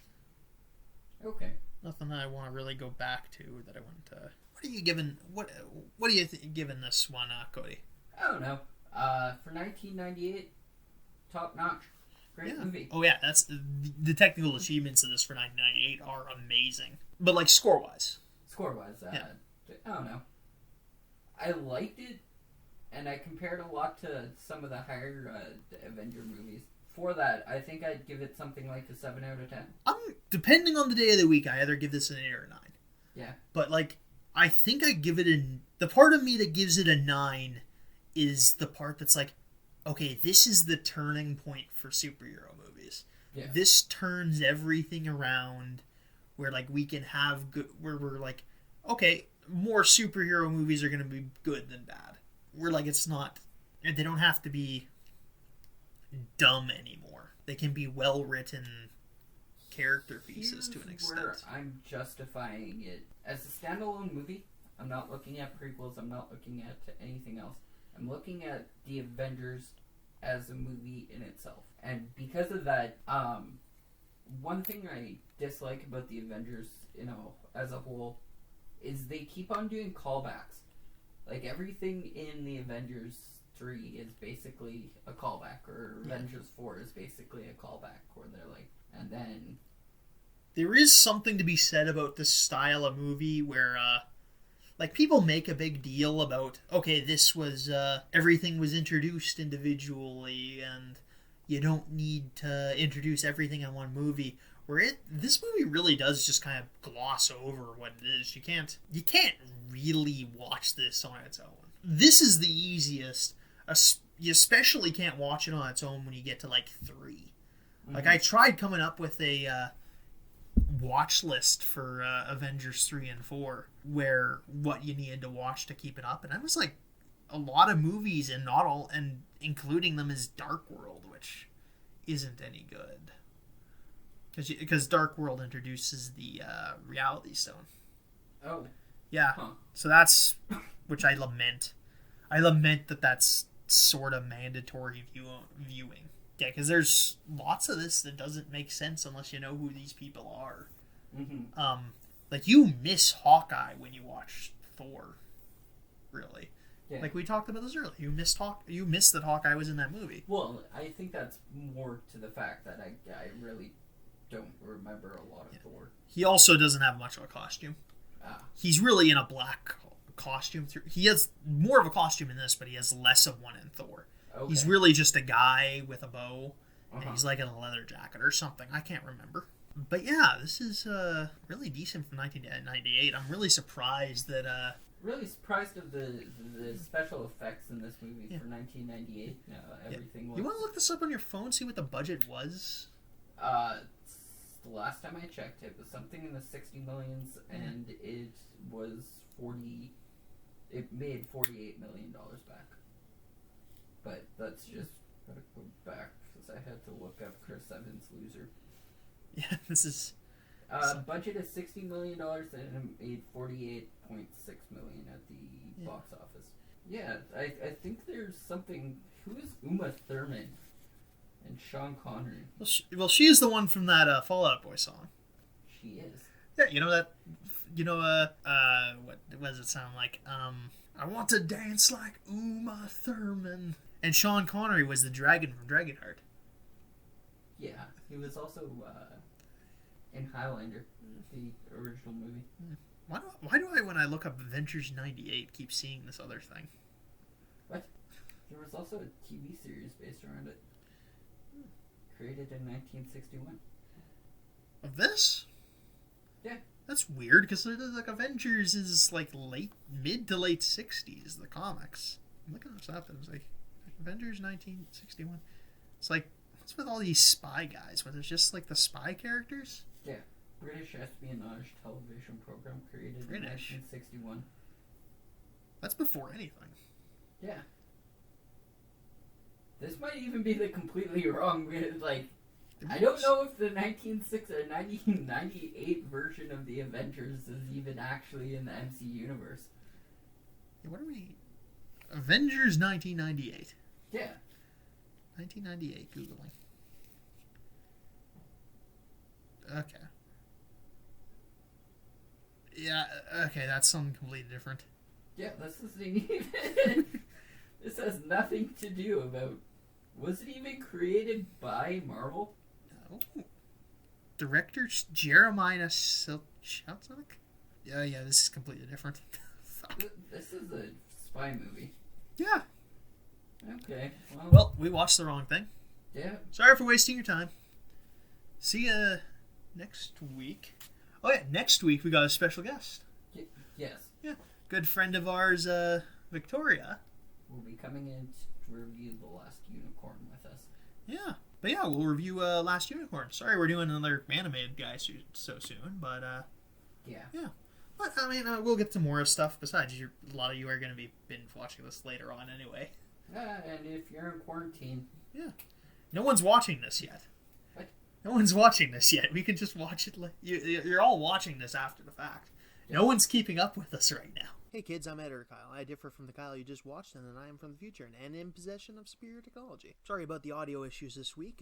Okay. Nothing that I want to really go back to that I want to... What are you giving... What are you giving this one, Cody? I don't know. For 1998, top notch. Great movie. Oh yeah, that's the technical achievements of this for 1998 are amazing. But like score-wise, I don't know. I liked it, and I compared a lot to some of the higher Avenger movies. For that, I think I'd give it something like a 7 out of 10. Depending on the day of the week, I either give this an 8 or a 9. Yeah. But like, I think I give it the part of me that gives it a 9 is the part that's like, okay, this is the turning point for superhero movies. Yeah. This turns everything around where, like, we can have good... Where we're like, okay, more superhero movies are going to be good than bad. We're like, it's not... They don't have to be dumb anymore. They can be well-written character pieces to an extent. Where I'm justifying it. As a standalone movie, I'm not looking at prequels, I'm not looking at anything else. I'm looking at the Avengers as a movie in itself. And because of that, one thing I dislike about the Avengers, as a whole, is they keep on doing callbacks. Like, everything in the Avengers 3 is basically a callback, or Avengers 4 is basically a callback, where they're like, and then... There is something to be said about this style of movie where, like, people make a big deal about, okay, this was, everything was introduced individually, and you don't need to introduce everything in one movie. Where this movie really does just kind of gloss over what it is. You can't really watch this on its own. This is the easiest. You especially can't watch it on its own when you get to, like, 3. Mm-hmm. Like, I tried coming up with a watch list for Avengers 3 and 4, where what you needed to watch to keep it up, and I was like, a lot of movies, and not all, and including them is Dark World, which isn't any good, because Dark World introduces the Reality Stone. Oh, yeah. Huh. So that's, which I lament. I lament that that's sort of mandatory viewing. Yeah, because there's lots of this that doesn't make sense unless you know who these people are. Mm-hmm. Like, you miss Hawkeye when you watch Thor, really. Yeah. Like, we talked about this earlier. You missed that Hawkeye was in that movie. Well, I think that's more to the fact that I really don't remember a lot of Thor. He also doesn't have much of a costume. He's really in a black costume. He has more of a costume in this, but he has less of one in Thor. Okay. He's really just a guy with a bow, and he's like in a leather jacket or something. I can't remember. But yeah, this is really decent from 1998. I'm really surprised that... Really surprised of the special effects in this movie for 1998. Everything was... You want to look this up on your phone, see what the budget was? The last time I checked, it was something in the 60 millions, and it was 40... It made $48 million back. But that's just... Gotta go back, because I had to look up Chris Evans' Loser. Yeah, this is... Budget is $60 million, and it made $48.6 million at the box office. Yeah, I think there's something... Who is Uma Thurman? And Sean Connery. Well, she is the one from that Fall Out Boy song. She is. Yeah, you know that. What does it sound like? I want to dance like Uma Thurman. And Sean Connery was the dragon from Dragonheart. Yeah, he was also in Highlander, the original movie. Why do I, when I look up Avengers '98, keep seeing this other thing? What? There was also a TV series based around it. Created in 1961. Of this? Yeah. That's weird, because like Avengers is like mid to late 60s, the comics. I'm looking this up, and it was like Avengers 1961. It's like, what's with all these spy guys? Where there's just like the spy characters? Yeah. British espionage television program created in 1961. That's before anything. Yeah. This might even be the completely wrong, like, I don't know if the 1998 version of the Avengers is even actually in the MC universe. Yeah, what are we... Avengers 1998. Yeah. 1998, Googling. Okay. Yeah, okay, that's something completely different. Yeah, this isn't even... This has nothing to do about... Was it even created by Marvel? No. Director Jeremiah Silchuk? Yeah, this is completely different. This is a spy movie. Yeah. Okay. Well, we watched the wrong thing. Yeah. Sorry for wasting your time. See ya next week. Oh yeah, next week we got a special guest. Yes. Yeah. Good friend of ours, Victoria. Will be coming in to review The Last Unicorn with us. Yeah. But yeah, we'll review Last Unicorn. Sorry we're doing another animated guy so soon, but yeah. But I mean, we'll get to more stuff. Besides, a lot of you are going to be binge watching this later on anyway. And if you're in quarantine. Yeah. No one's watching this yet. What? No one's watching this yet. We can just watch it. You're all watching this after the fact. Yeah. No one's keeping up with us right now. Hey kids, I'm Editor Kyle. I differ from the Kyle you just watched, and I am from the future and in possession of superior technology. Sorry about the audio issues this week.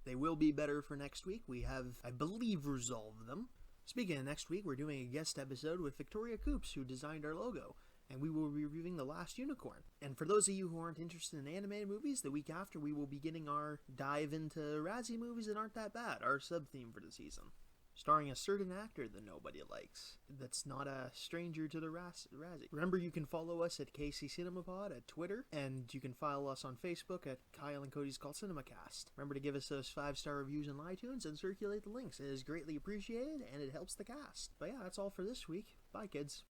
They will be better for next week. We have, I believe, resolved them. Speaking of next week, we're doing a guest episode with Victoria Koops, who designed our logo, and we will be reviewing The Last Unicorn. And for those of you who aren't interested in animated movies, the week after we will be getting our dive into Razzie movies that aren't that bad, our sub-theme for the season. Starring a certain actor that nobody likes, that's not a stranger to the Razzie. Remember, you can follow us at KCCCinemaPod at Twitter, and you can follow us on Facebook at Kyle and Cody's Called CinemaCast. Remember to give us those 5-star reviews on iTunes and circulate the links. It is greatly appreciated, and it helps the cast. But yeah, that's all for this week. Bye, kids.